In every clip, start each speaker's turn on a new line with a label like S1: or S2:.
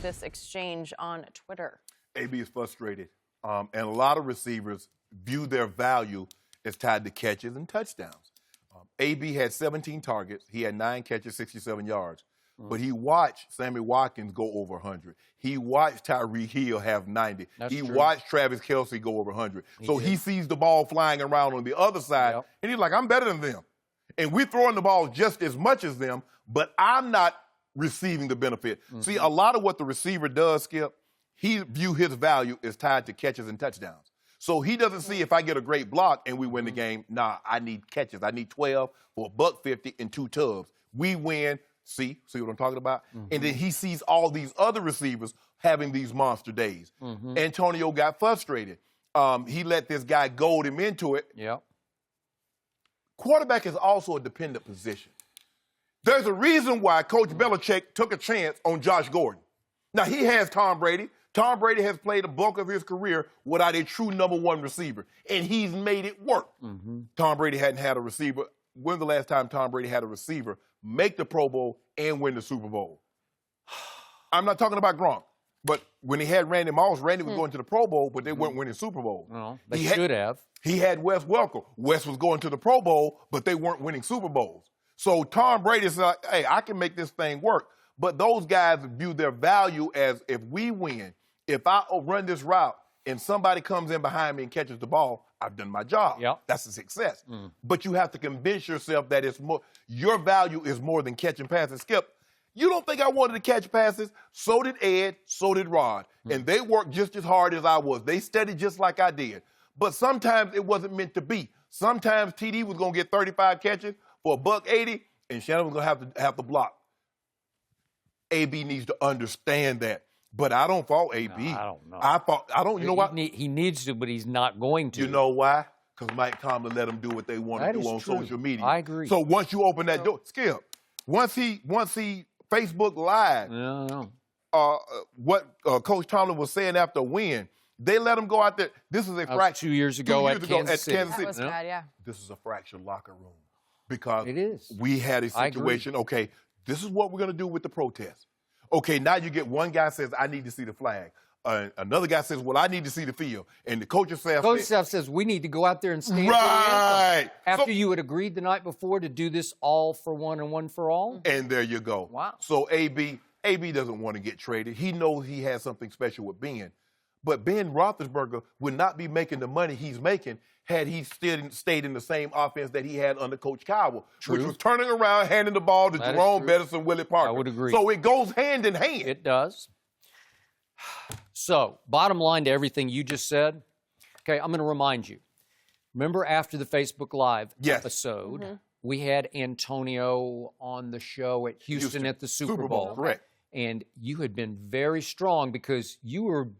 S1: this exchange on Twitter.
S2: AB is frustrated, and a lot of receivers view their value as tied to catches and touchdowns. AB had 17 targets. He had 9 catches, 67 yards. But he watched Sammy Watkins go over 100. He watched Tyreek Hill have 90.
S3: That's
S2: he
S3: true.
S2: watched Travis Kelce go over 100. He sees the ball flying around on the other side, and he's like, I'm better than them. And we're throwing the ball just as much as them, but I'm not receiving the benefit. See, a lot of what the receiver does, Skip, he view his value is tied to catches and touchdowns. So he doesn't see if I get a great block and we win the game. Nah, I need catches. I need 12 for $150 and 2 tubs. We win. See what I'm talking about? And then he sees all these other receivers having these monster days. Antonio got frustrated. He let this guy goad him into it. Quarterback is also a dependent position. There's a reason why Coach Belichick took a chance on Josh Gordon. Now, he has Tom Brady. Tom Brady has played the bulk of his career without a true number 1 receiver, and he's made it work. Tom Brady hadn't had a receiver. When's the last time Tom Brady had a receiver make the Pro Bowl and win the Super Bowl? I'm not talking about Gronk, but when he had Randy Moss, Randy was going to the Pro Bowl, but they weren't winning Super Bowl.
S3: No, they should have.
S2: He had Wes Welker. Wes was going to the Pro Bowl, but they weren't winning Super Bowls. So Tom Brady's like, hey, I can make this thing work. But those guys view their value as if we win, if I run this route and somebody comes in behind me and catches the ball, I've done my job. That's a success. But you have to convince yourself that it's more. Your value is more than catching passes. Skip, you don't think I wanted to catch passes? So did Ed, so did Rod. And they worked just as hard as I was. They studied just like I did. But sometimes it wasn't meant to be. Sometimes TD was going to get 35 catches for $180, and Shannon was going to have to block. AB needs to understand that. But I don't fault AB.
S3: No, I don't know.
S2: I don't. You know what?
S3: He needs to, but he's not going to.
S2: You know why? Because Mike Tomlin let them do what they want to do on social media.
S3: I agree.
S2: So once you open that door, Skip. Once he Facebook Live, what Coach Tomlin was saying after a win, they let him go out there. This is a fraction.
S3: 2 years ago at Kansas City.
S1: That was bad, yeah.
S2: This is a fractured locker room because
S3: it is.
S2: We had a situation. Okay, this is what we're going to do with the protest. Okay, now you get one guy says, I need to see the flag. Another guy says, well, I need to see the field. And the coaching staff
S3: says, we need to go out there and stand for the anthem. After you had agreed the night before to do this all for one and one for all.
S2: And there you go.
S3: Wow.
S2: So AB doesn't want to get traded. He knows he has something special with Ben. But Ben Roethlisberger would not be making the money he's making had he still stayed in the same offense that he had under Coach Cowell, which was turning around, handing the ball to Jerome Bettis and Willie Parker.
S3: I would agree.
S2: So it goes hand in hand.
S3: It does. So, bottom line to everything you just said, okay, I'm going to remind you. Remember after the Facebook Live episode, we had Antonio on the show at Houston at the Super Bowl.
S2: Correct.
S3: And you had been very strong because you were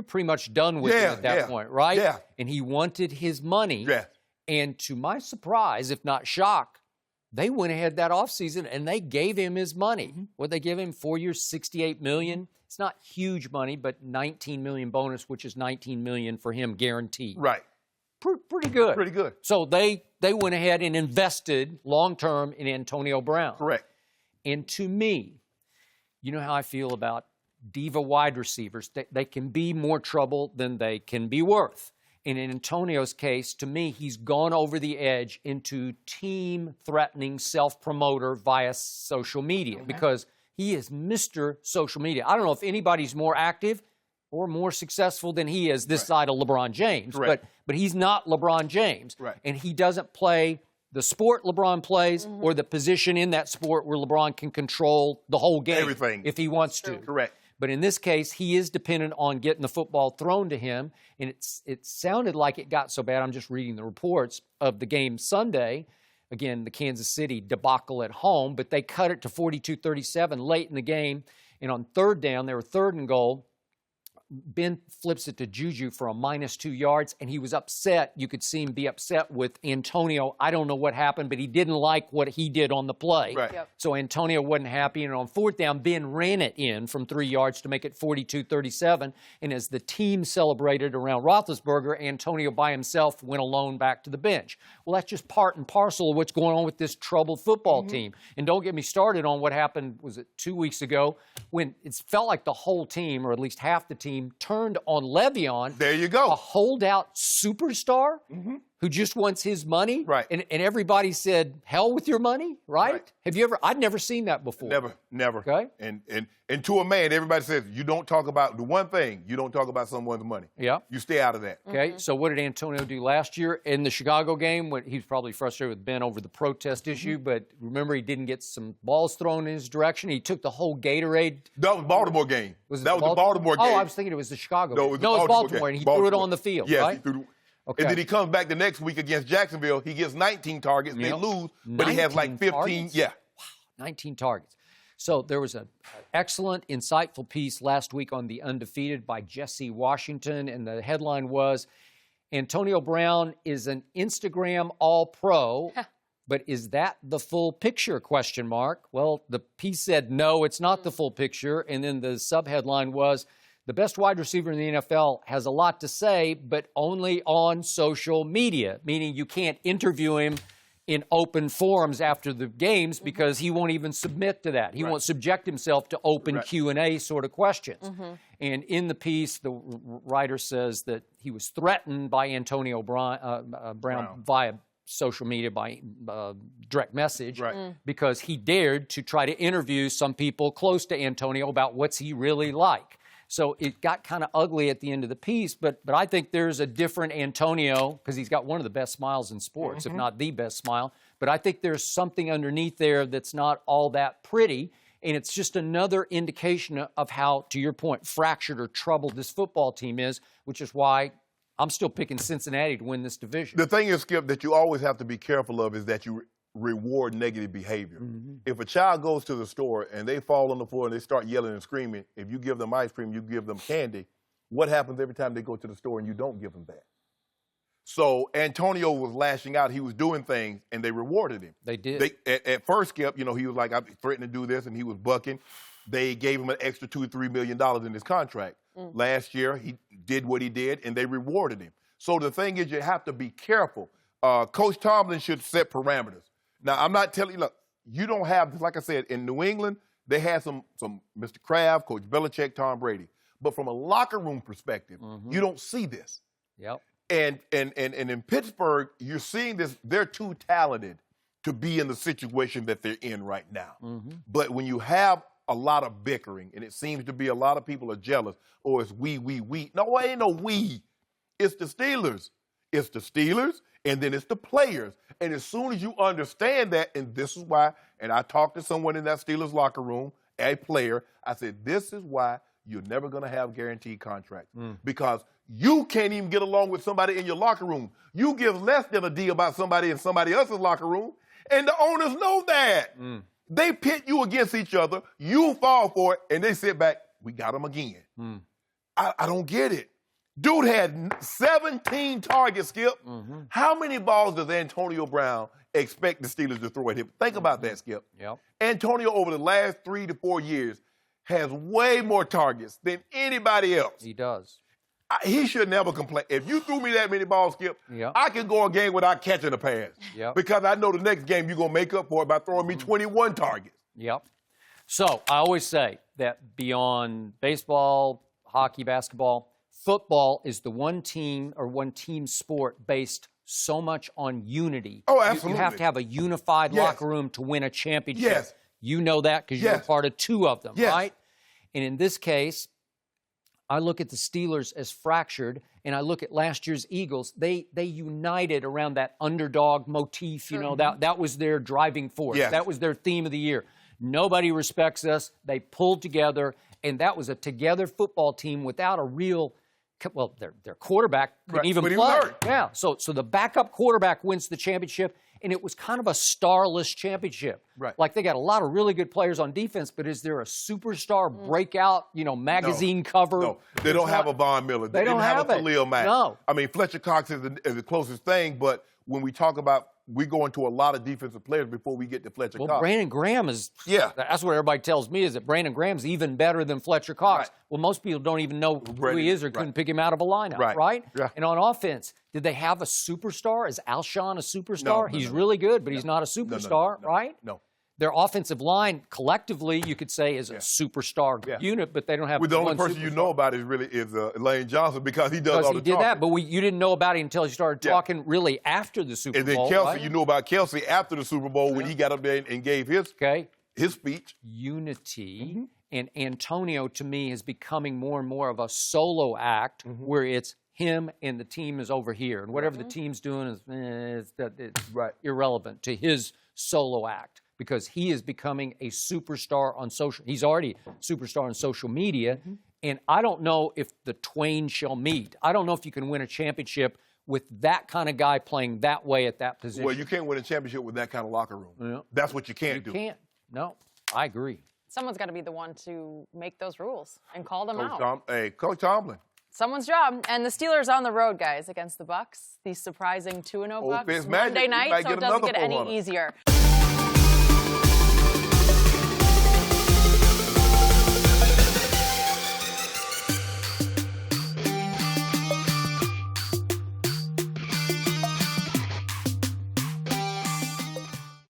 S3: pretty much done with him at that point, right?
S2: Yeah.
S3: And he wanted his money.
S2: Yeah.
S3: And to my surprise, if not shock, they went ahead that offseason and they gave him his money. What they give him? 4 years, $68 million. It's not huge money, but $19 million bonus, which is $19 million for him guaranteed.
S2: Right.
S3: Pretty good.
S2: Pretty good.
S3: So they went ahead and invested long-term in Antonio Brown.
S2: Correct.
S3: And to me, you know how I feel about diva wide receivers. They can be more trouble than they can be worth. And in Antonio's case, to me, he's gone over the edge into team-threatening self-promoter via social media because he is Mr. Social Media. I don't know if anybody's more active or more successful than he is this side of LeBron James, but he's not LeBron James.
S2: Right.
S3: And he doesn't play the sport LeBron plays or the position in that sport where LeBron can control the whole game.
S2: Everything.
S3: If he wants to.
S2: Correct.
S3: But in this case, he is dependent on getting the football thrown to him. And it sounded like it got so bad. I'm just reading the reports of the game Sunday. Again, the Kansas City debacle at home. But they cut it to 42-37 late in the game. And on third down, they were third and goal. Ben flips it to Juju for a -2 yards, and he was upset. You could see him be upset with Antonio. I don't know what happened, but he didn't like what he did on the play.
S2: Right.
S1: Yep.
S3: So Antonio wasn't happy, and on 4th down, Ben ran it in from 3 yards to make it 42-37. And as the team celebrated around Roethlisberger, Antonio by himself went alone back to the bench. Well, that's just part and parcel of what's going on with this troubled football team. And don't get me started on what happened, was it 2 weeks ago, when it felt like the whole team, or at least half the team, turned on Le'Veon.
S2: There you go.
S3: A holdout superstar who just wants his money.
S2: Right.
S3: And everybody said, hell with your money, right? Have you ever, I'd never seen that before.
S2: Never.
S3: Okay.
S2: And to a man, everybody says, you don't talk about the one thing, you don't talk about someone's money.
S3: Yeah.
S2: You stay out of that.
S3: Okay, so what did Antonio do last year in the Chicago game? When he was probably frustrated with Ben over the protest issue, but remember he didn't get some balls thrown in his direction. He took the whole Gatorade.
S2: That was the Baltimore game.
S3: Was it
S2: that was the Baltimore game.
S3: Oh, I was thinking it was the Chicago game.
S2: No, it was
S3: Baltimore, and he threw it on the field,
S2: yes,
S3: right?
S2: he threw.
S3: Okay.
S2: And then he comes back the next week against Jacksonville. He gets 19 targets. They lose, but he has like
S3: 19
S2: 15.
S3: targets?
S2: Yeah.
S3: Wow, 19 targets. So there was an excellent, insightful piece last week on the Undefeated by Jesse Washington, and the headline was, Antonio Brown is an Instagram All-Pro, but is that the full picture, question mark? Well, the piece said, no, it's not the full picture, and then the subheadline was, the best wide receiver in the NFL has a lot to say, but only on social media, meaning you can't interview him in open forums after the games because he won't even submit to that. He won't subject himself to open Q&A sort of questions. And in the piece, the writer says that he was threatened by Antonio Brown via social media, by direct message, because he dared to try to interview some people close to Antonio about what's he really like. So it got kind of ugly at the end of the piece, but I think there's a different Antonio, because he's got one of the best smiles in sports, if not the best smile. But I think there's something underneath there that's not all that pretty, and it's just another indication of how, to your point, fractured or troubled this football team is, which is why I'm still picking Cincinnati to win this division.
S2: The thing is, Skip, that you always have to be careful of is that you reward negative behavior. If a child goes to the store and they fall on the floor and they start yelling and screaming, if you give them ice cream, you give them candy, what happens every time they go to the store and you don't give them that? So Antonio was lashing out. He was doing things, and they rewarded him.
S3: They did.
S2: At first, Skip, he was like, I'm threatening to do this, and he was bucking. They gave him an extra $2 or $3 million in his contract. Last year, he did what he did, and they rewarded him. So the thing is, you have to be careful. Coach Tomlin should set parameters. Now, I'm not telling you, look, you don't have, like I said, in New England, they had some Mr. Kraft, Coach Belichick, Tom Brady. But from a locker room perspective, you don't see this.
S3: Yep.
S2: And in Pittsburgh, you're seeing this. They're too talented to be in the situation that they're in right now. But when you have a lot of bickering, and it seems to be a lot of people are jealous, or it's we. No, it ain't no we. It's the Steelers. It's the Steelers, and then it's the players. And as soon as you understand that, and this is why, and I talked to someone in that Steelers locker room, a player, I said, this is why you're never going to have guaranteed contracts. Because you can't even get along with somebody in your locker room. You give less than a D about somebody in somebody else's locker room, and the owners know that. They pit you against each other, you fall for it, and they sit back, we got them again. I don't get it. Dude had 17 targets, Skip. How many balls does Antonio Brown expect the Steelers to throw at him? Think about that, Skip.
S3: Yep.
S2: Antonio, over the last 3 to 4 years, has way more targets than anybody else.
S3: He does.
S2: He should never complain. If you threw me that many balls, Skip, I can go a game without catching a pass. Because I know the next game you're going to make up for it by throwing me 21 targets.
S3: So I always say that beyond baseball, hockey, basketball, football is the one team or one team sport based so much on unity.
S2: Oh, absolutely.
S3: You have to have a unified locker room to win a championship.
S2: Yes.
S3: You know that because you're a part of 2 of them,
S2: Yes.
S3: right? And in this case, I look at the Steelers as fractured, and I look at last year's Eagles. They united around that underdog motif. You know, that was their driving force.
S2: Yes.
S3: That was their theme of the year. Nobody respects us. They pulled together, and that was a together football team without a real well, their quarterback couldn't
S2: Right,
S3: even
S2: but
S3: play.
S2: he was hurt.
S3: Yeah, so the backup quarterback wins the championship, and it was kind of a starless championship.
S2: Right.
S3: Like they got a lot of really good players on defense, but is there a superstar breakout, magazine cover?
S2: No, they don't have a Von Miller.
S3: They don't
S2: didn't have a
S3: have it.
S2: Khalil Mack.
S3: No.
S2: I mean, Fletcher Cox is the closest thing, but when we talk about, we go into a lot of defensive players before we get to Fletcher
S3: Well,
S2: Cox.
S3: Brandon Graham is.
S2: Yeah.
S3: That's what everybody tells me, is that Brandon Graham's even better than Fletcher Cox.
S2: Right.
S3: Well, most people don't even know who
S2: Brandon,
S3: he is or couldn't pick him out of a lineup,
S2: Right. Yeah.
S3: And on offense, did they have a superstar? Is Alshon a superstar?
S2: No,
S3: He's
S2: no.
S3: really good, but he's not a superstar, right?
S2: No.
S3: Their offensive line, collectively, you could say, is a superstar unit, but they don't have
S2: Well, the only
S3: one
S2: person you
S3: superstar.
S2: know about is Lane Johnson because he does
S3: Because
S2: all
S3: he
S2: the
S3: did
S2: talking.
S3: that, but you didn't know about it until you started talking really after the Super
S2: And then
S3: Bowl.
S2: Kelsey,
S3: right?
S2: you know about Kelsey after the Super Bowl when he got up there and gave his speech.
S3: Unity. And Antonio, to me, is becoming more and more of a solo act where it's him and the team is over here. And whatever the team's doing is irrelevant to his solo act, because he is becoming a superstar on social. He's already a superstar on social media. And I don't know if the twain shall meet. I don't know if you can win a championship with that kind of guy playing that way at that position.
S2: Well, you can't win a championship with that kind of locker room.
S3: Yeah.
S2: That's what you can't do.
S3: You can't. No, I agree.
S1: Someone's got to be the one to make those rules and call them out.
S2: Coach Tomlin.
S1: Someone's job. And the Steelers on the road, guys, against the Bucs. The surprising 2-0 Bucs
S2: Fitzmagic,
S1: Monday
S2: he
S1: night,
S2: might
S1: so
S2: get
S1: it doesn't
S2: another
S1: get any
S2: 400.
S1: easier.